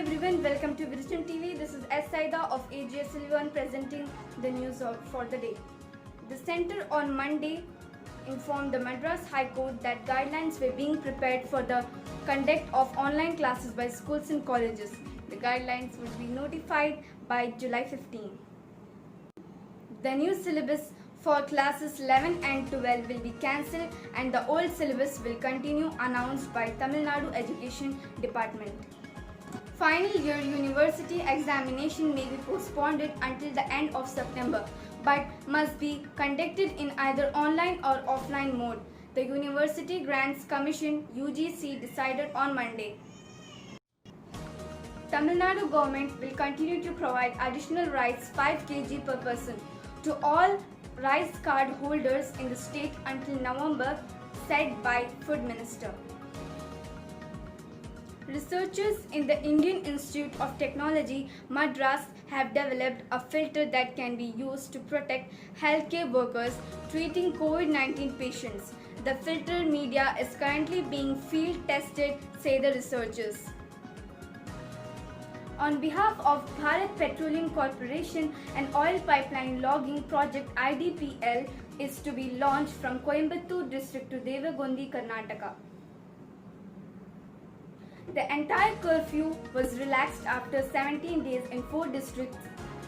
everyone, welcome to Vision TV. This is S. Saida of AGS Sullivan presenting the news for the day. The centre on Monday informed the Madras High Court that guidelines were being prepared for the conduct of online classes by schools and colleges. The guidelines would be notified by July 15. The new syllabus for classes 11 and 12 will be cancelled and the old syllabus will continue, announced by Tamil Nadu Education Department. Final year university examination may be postponed until the end of September but must be conducted in either online or offline mode. The University Grants Commission UGC decided on Monday. Tamil Nadu government will continue to provide additional rice 5 kg per person to all rice card holders in the state until November, said by Food Minister. Researchers in the Indian Institute of Technology, Madras, have developed a filter that can be used to protect healthcare workers treating COVID-19 patients. The filter media is currently being field tested, say the researchers. On behalf of Bharat Petroleum Corporation, an oil pipeline logging project IDPL is to be launched from Coimbatore district to Devagondi, Karnataka. The entire curfew was relaxed after 17 days in 4 districts,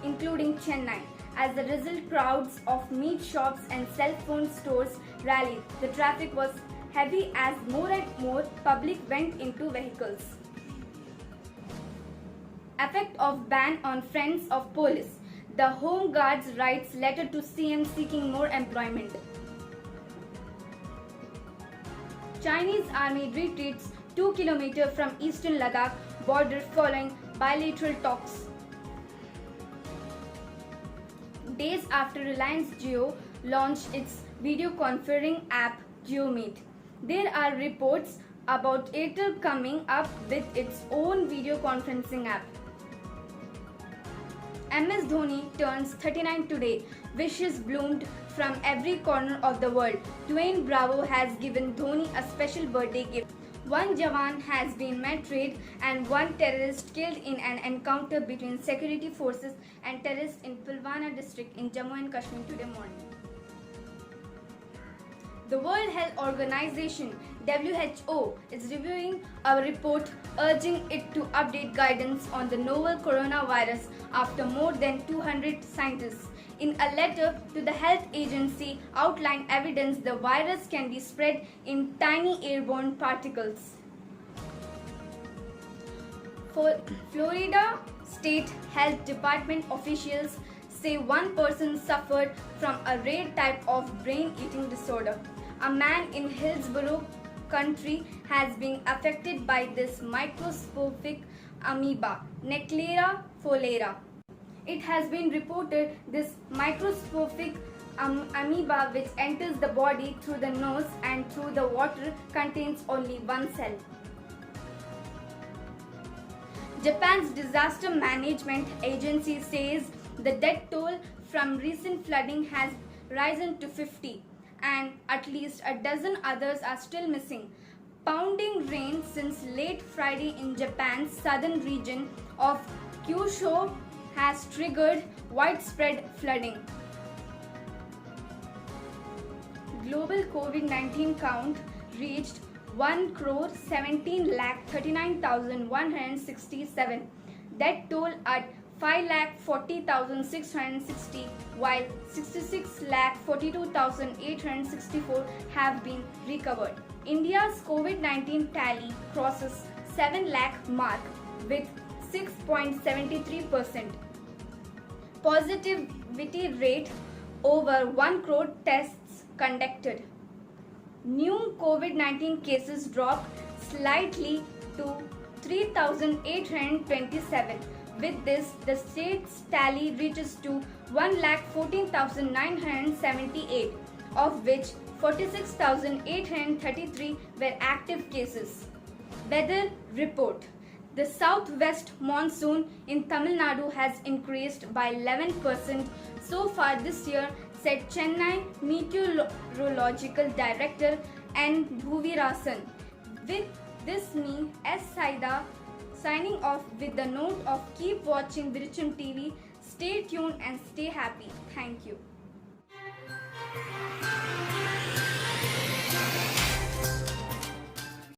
including Chennai. As a result, crowds of meat shops and cell phone stores rallied. The traffic was heavy as more and more public went into vehicles. Effect of ban on Friends of Police. The Home Guards writes letter to CM seeking more employment. Chinese army retreats 2 km from eastern Ladakh border following bilateral talks. Days after Reliance Jio launched its video conferencing app JioMeet, there are reports about Airtel coming up with its own video conferencing app. MS Dhoni turns 39 today. Wishes bloomed from every corner of the world. Dwayne Bravo has given Dhoni a special birthday gift. One Jawan has been martyred and one terrorist killed in an encounter between security forces and terrorists in Pulwama district in Jammu and Kashmir today morning. The World Health Organization WHO is reviewing a report urging it to update guidance on the novel coronavirus after more than 200 scientists, in a letter to the health agency, outlined evidence the virus can be spread in tiny airborne particles. For Florida State Health Department officials say one person suffered from a rare type of brain-eating disorder. A man in Hillsborough County has been affected by this microscopic amoeba, Neclera fowlera. It has been reported this microscopic amoeba, which enters the body through the nose and through the water, contains only one cell. Japan's disaster management agency says the death toll from recent flooding has risen to 50 and at least a dozen others are still missing. Pounding rain since late Friday in Japan's southern region of Kyushu has triggered widespread flooding. Global COVID-19 count reached 1,17,39,167. Death toll at 5,40,660, while 66,42,864 have been recovered. India's COVID-19 tally crosses 7 lakh mark with 6.73%. Positivity rate over 1 crore tests conducted. New COVID-19 cases dropped slightly to 3,827. With this, the state's tally reaches to 1,14,978, of which 46,833 were active cases. Weather report. The southwest monsoon in Tamil Nadu has increased by 11% so far this year, said Chennai Meteorological Director N. Bhuvirasan. With this, me, S. Saida, signing off with the note of keep watching Virucham TV. Stay tuned and stay happy. Thank you.